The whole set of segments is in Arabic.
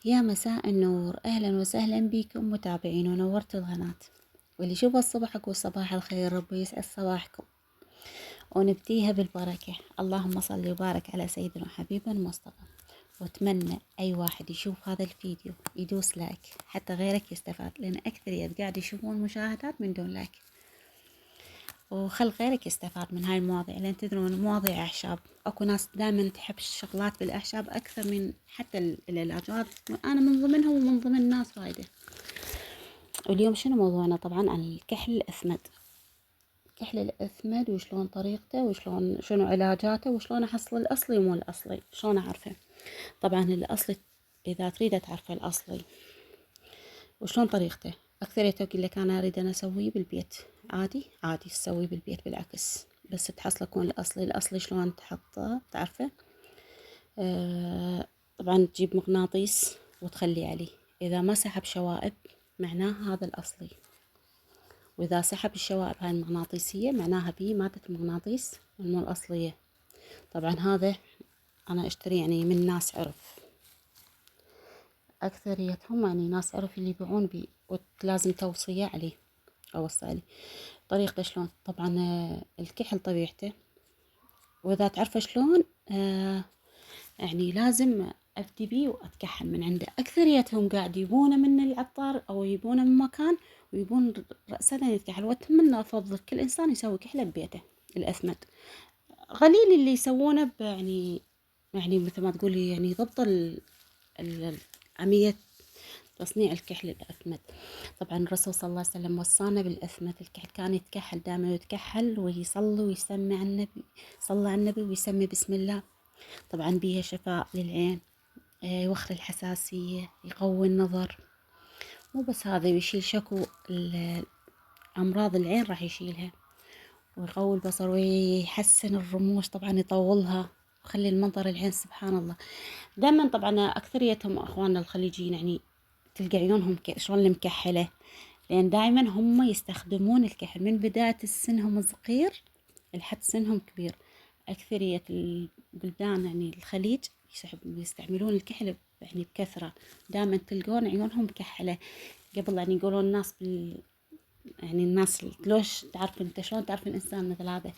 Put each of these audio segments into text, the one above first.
يا مساء النور، أهلا وسهلا بكم متابعين ونورت القناة. واللي يشوف الصبح أقول صباح الخير، ربي يسعد صباحكم ونبديها بالبركة. اللهم صل وبارك على سيدنا وحبيبنا المصطفى. وأتمنى أي واحد يشوف هذا الفيديو يدوس لايك حتى غيرك يستفاد، لأن أكثر قاعد يشوفون مشاهدات من دون لايك، وخل غيرك يستفاد من هاي المواضيع. لأن تدرون مواضيع أعشاب، أكو ناس دائما تحب الشغلات بالأعشاب أكثر من حتى العلاجات، وأنا من ضمنهم ومن ضمن الناس وايدة. واليوم شنو موضوعنا؟ طبعا عن الكحل الأسمد. الكحل الأسمد وشلون طريقته وشلون شنو علاجاته وشلون أحصل الأصلي ومو الأصلي، شلون أعرفه. طبعا الأصلي إذا تريد تعرف الأصلي وشلون طريقته، أكثر أقول لك أنا أريد أنا أسويه بالبيت. عادي تسويه بالبيت بالعكس، بس تحصل يكون الأصلي شلون تحطه تعرفه. طبعا تجيب مغناطيس وتخلي عليه، إذا ما سحب شوائب معناه هذا الأصلي، وإذا سحب الشوائب هاي المغناطيسية معناها بيه مادة المغناطيس المو الأصلية. طبعا هذا أنا أشتري يعني من ناس عرف، أكثريتهم يعني ناس عرف اللي يبيعون بيه، ولازم توصية عليه أوصي عليه. طريقته شلون؟ طبعا الكحل طبيعته، وإذا تعرفه شلون يعني لازم أبدي بيه وأتكحل من عنده. أكثريتهم قاعد يبونه من العطار أو يبونه من مكان ويبون رأسا يتكحل، وأتمنى أفضل كل إنسان يسوي كحله ببيته الأثمد. قليل اللي يسوونه يعني مثل ما تقولي يعني ضبط عملية تصنيع الكحل الأثمد. طبعا الرسول صلى الله عليه وسلم وصانا بالأثمد الكحل، كان يتكحل دائما، يتكحل ويصلي ويسمي على النبي، صلى على النبي ويسمي بسم الله. طبعا بيها شفاء للعين، يوخر الحساسية، يقوي النظر. مو بس هذا، ويشيل شكو أمراض العين راح يشيلها، ويقوي البصر ويحسن الرموش، طبعا يطولها ويخلي المنظر العين سبحان الله. دائما طبعا أكثريتهم أخواننا الخليجيين يعني تلقى عيونهم شلون المكحلة، لأن دائما هم يستخدمون الكحل من بداية سنهم صغير لحد سنهم كبير. أكثرية البلدان يعني الخليج يستعملون الكحل يعني بكثرة، دائما تلقون عيونهم مكحلة. قبل يعني يقولون الناس يعني الناس لوش تعرف انت شلون تعرف الإنسان مثل هذا،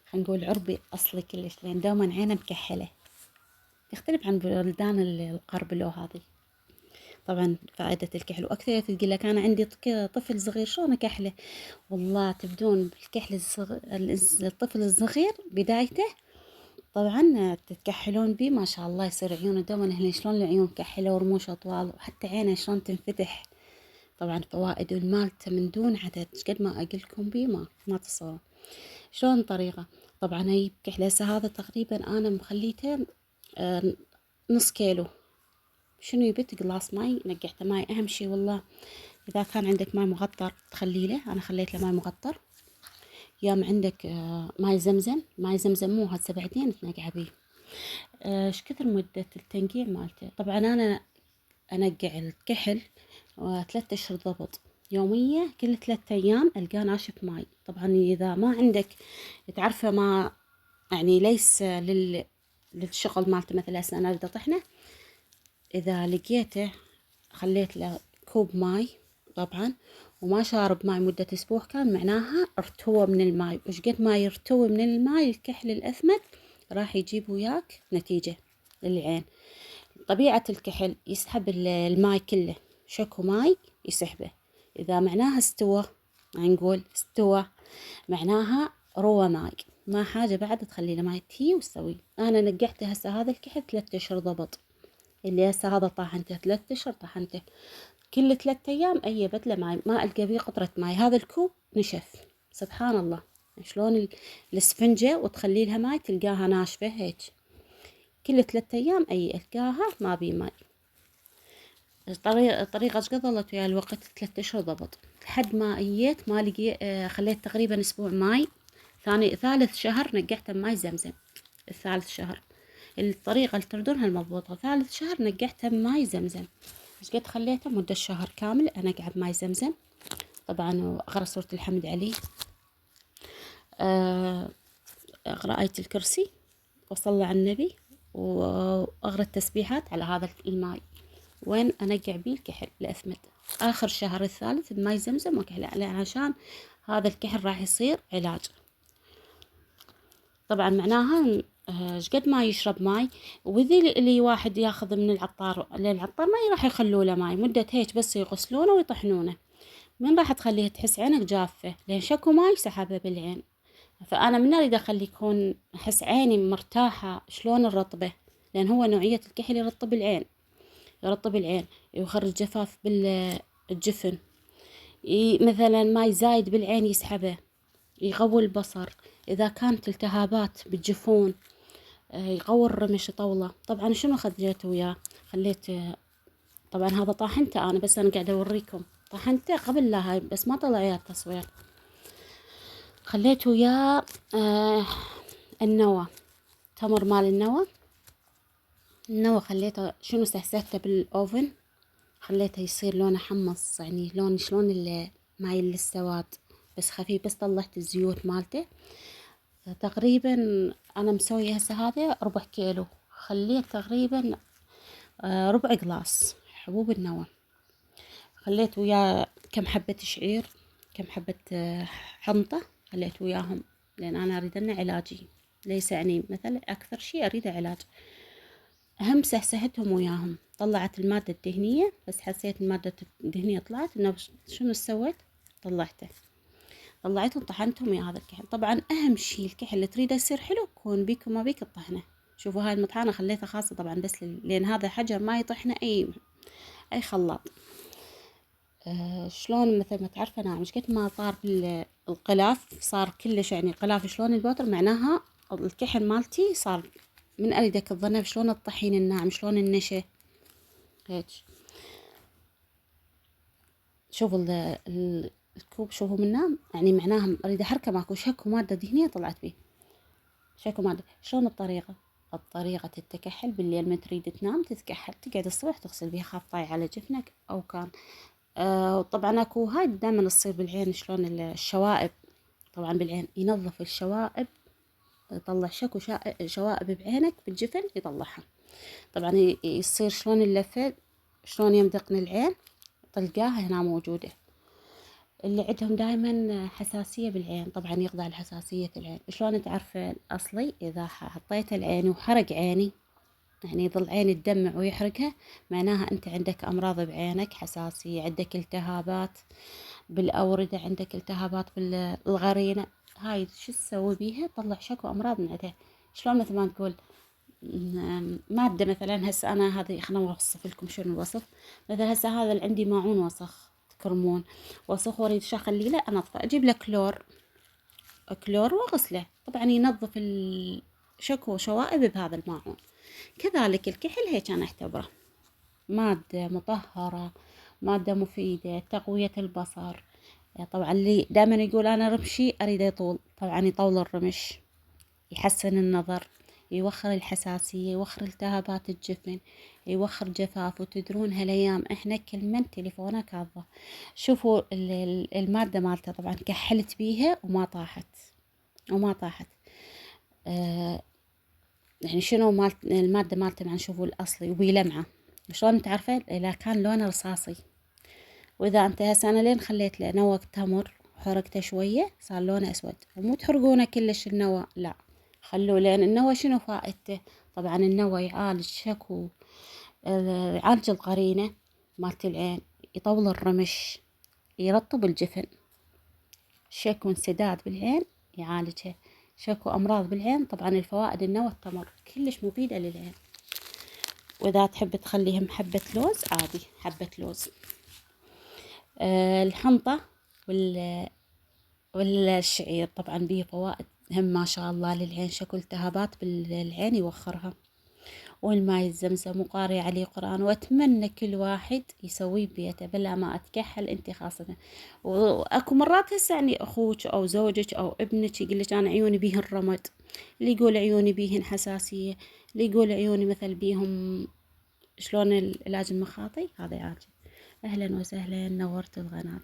خلينا نقول عربي أصلي كلش، لأن دوما عينه مكحلة، تختلف عن بلدان الغرب لو هذه. طبعا فائدة الكحل، وأكثر تقول لك أنا عندي طفل صغير شلون أكحله. والله تبدون بالكحل الطفل الصغير بدايته، طبعا تتكحلون بيه ما شاء الله يصير عيونه دوما هنا شلون العيون مكحلة ورموش أطوال، وحتى عينه شلون تنفتح. طبعا فوائد المالته من دون عدد، قد ما أقلكم بيه ما تصورون. شلون طريقة؟ طبعا هي كحلة هذا تقريبا أنا مخليته نص كيلو. شنو يبت؟ قلاص ماي، نقعته ماي أهم شي والله. إذا كان عندك ماي مغطر تخلي له، أنا خليت له ماي مغطر. يوم عندك ماي زمزم، ماي زمزم مو هسه بعدين تنقع بيه. ايش كثر مدة التنقيع مالته؟ طبعا أنا أنقع الكحل 3 أشهر ضبط، يومية كل 3 أيام ألقاه ناشف ماي. طبعا إذا ما عندك تعرفه ما يعني ليس للشغل مالته، مثلا هسه أنا أريد أطحنه، إذا لقيته خليت له كوب ماي طبعا وما شارب ماي مدة أسبوع كان معناها ارتوى من الماي. وش قد ما يرتوي من الماي الكحل الأثمد راح يجيب وياك نتيجة للعين. طبيعة الكحل يسحب الماي كله، شكو ماي يسحبه. إذا معناها استوى، نقول استوى معناها روى ماي، ما حاجة بعد تخلي له ماي تي وتسوي. أنا نقعته هسه هذا الكحل 3 أشهر ضبط، اللي هسه هذا طاحنته 3 أشهر طاحنته كل 3 أيام أي بدلة ماي، ما ألقى بيه قطرة ماي. هذا الكوب نشف سبحان الله، شلون الاسفنجة وتخلي لها ماي تلقاها ناشفة هيك. كل 3 أيام أي ألقاها ما بيه ماي. الطريقة ايش قد ظلت ويا الوقت؟ 3 أشهر ضبط، لحد ما اييت ما لقي خليت تقريبا أسبوع ماي. ثالث شهر نقعته بماي زمزم. الثالث شهر الطريقة اللي تردونها المضبوطة، ثالث شهر نقعته بماي زمزم. ايش قد خليته؟ مدة شهر كامل أنا قاعد بماي زمزم. طبعا وأقرأ سورة الحمد عليه، أقرأ آية الكرسي وأصلي على النبي وأقرأ التسبيحات على هذا الماي، وين أنقع بيه الكحل الأثمد. آخر شهر الثالث بماي زمزم وكحل، عشان هذا الكحل راح يصير علاج. طبعا معناها شقد ما يشرب ماي. وذي اللي واحد ياخذ من العطار للعطار ما راح يخلوا له ماي مدة هيك، بس يغسلونه ويطحنونه. من راح تخليه تحس عينك جافة، لين شكو ماي سحبه بالعين. فأنا من أريد أخلي يكون أحس عيني مرتاحة شلون الرطبة، لأن هو نوعية الكحل يرطب العين، يرطب العين ويخرج جفاف بالجفن. مثلا ماي زايد بالعين يسحبه، يقوي البصر. إذا كانت التهابات بالجفون يقوي الرمش يطوله. طبعا شنو خذيته وياه؟ خليت طبعا هذا طاحنته أنا، بس أنا قاعدة أوريكم طاحنته قبل لا هاي، بس ما طلع وياه التصوير. خليت وياه النوى، تمر مال النوى خليته شنو سهسته بالأوفن، خليته يصير لونه حمص، يعني لون شلون اللي مايل للسواد بس خفيف. بس طلعت الزيوت مالته. تقريبا أنا مسوية هسه هذا 4 كيلو، خليت تقريبا ربع قلاص حبوب النوى. خليت وياه كم حبة شعير، كم حبة حنطة خليت وياهم، لأن أنا أريد أنه علاجي، ليس يعني مثلا أكثر شيء أريد علاج. أهم سهسهتهم وياهم. طلعت المادة الدهنية، بس حسيت المادة الدهنية طلعت إنه شنو سويت؟ طلعتهم طحنتهم ويا هذا الكحل. طبعا أهم شيء الكحل اللي تريده يصير حلو كون بيك وما بيك الطحنة. شوفوا هاي المطحنة خليتها خاصة طبعا بس لأن هذا حجر ما يطحنه أي خلاط. شلون مثل ما تعرف أنا مش قد ما صار الغلاف صار كلش، يعني غلاف شلون البوتر، معناها الكحل مالتي صار من أريدك الظنب شلون الطحين الناعم، شلون النشا هيك. شوفوا الكوب، شوفوا منه يعني معناها أريد أحركه ماكو شكو مادة دهنية طلعت بيه، شكو مادة. شلون الطريقة التكحل بالليل ما تريد تنام تتكحل، تقعد الصبح تغسل بيها خاف طاي على جفنك أو كان. طبعا اكو هاي دائما تصير بالعين شلون الشوائب. طبعا بالعين ينظف الشوائب، يطلع شكو شوائب بعينك بالجفن يطلعها. طبعا يصير شلون اللفة، شلون يمدقن العين تلقاها هنا موجودة. اللي عندهم دائما حساسية بالعين طبعا يقضي على حساسية العين. شلون تعرف الأصلي؟ إذا حطيت العين وحرق عيني، يعني يظل عيني تدمع ويحرقها، معناها أنت عندك أمراض بعينك، حساسية، عندك التهابات بالأوردة، عندك التهابات بالغرينة. هاي شو تسوي بيها؟ طلع شكو أمراض من عندها. شلون مثل ما تقول مادة مثلا، هسه أنا هذه خلنا أوصف لكم شنو الوصف. مثلا هسه هذا اللي عندي ماعون وسخ، تكرمون وسخ واريد شو أخليه له أنظفه، أجيب له كلور وأغسله. طبعا ينظف شكو شوائب بهذا الماعون. كذلك الكحل هيك أنا أعتبره مادة مطهرة، مادة مفيدة، تقوية البصر. طبعا اللي دائما يقول أنا رمشي أريد يطول، طبعا يطول الرمش، يحسن النظر، يوخر الحساسية، يوخر التهابات الجفن، يوخر جفاف. وتدرون هالأيام إحنا كل من تليفونه كاظة. شوفوا المادة مالته طبعا كحلت بيها وما طاحت. يعني شنو المادة مالته، مع نشوفوا الأصلي وبيلمعه. شلون تعرفه؟ إذا كان لونه رصاصي. وإذا أنت هسه أنا لين خليت له نوى تمر وحرقته شوية صار لونه أسود. ومو تحرقونه كلش النوى، لا خلوه، لأن النوى شنو فائدته؟ طبعا النوى يعالج شكو، يعالج القرينة مالت العين، يطول الرمش، يرطب الجفن، شكو انسداد بالعين يعالجها، شكو أمراض بالعين. طبعا الفوائد النوى التمر كلش مفيدة للعين. وإذا تحب تخليهم حبة لوز عادي، حبة لوز. الحنطة والشعير طبعا به فوائد هم ما شاء الله للعين، شكل التهابات بالعين يوخرها. والماي الزمزم وقاري عليه قرآن. وأتمنى كل واحد يسويه ببيته بلا ما أتكحل أنت خاصة. وأكو مرات هسه يعني أخوك أو زوجك أو ابنك يقولك أنا عيوني بيهن رمد، اللي يقول عيوني بيهن حساسية، اللي يقول عيوني مثل بيهم شلون العلاج المخاطي، هذا يعالج. أهلا وسهلا، نورت القناة.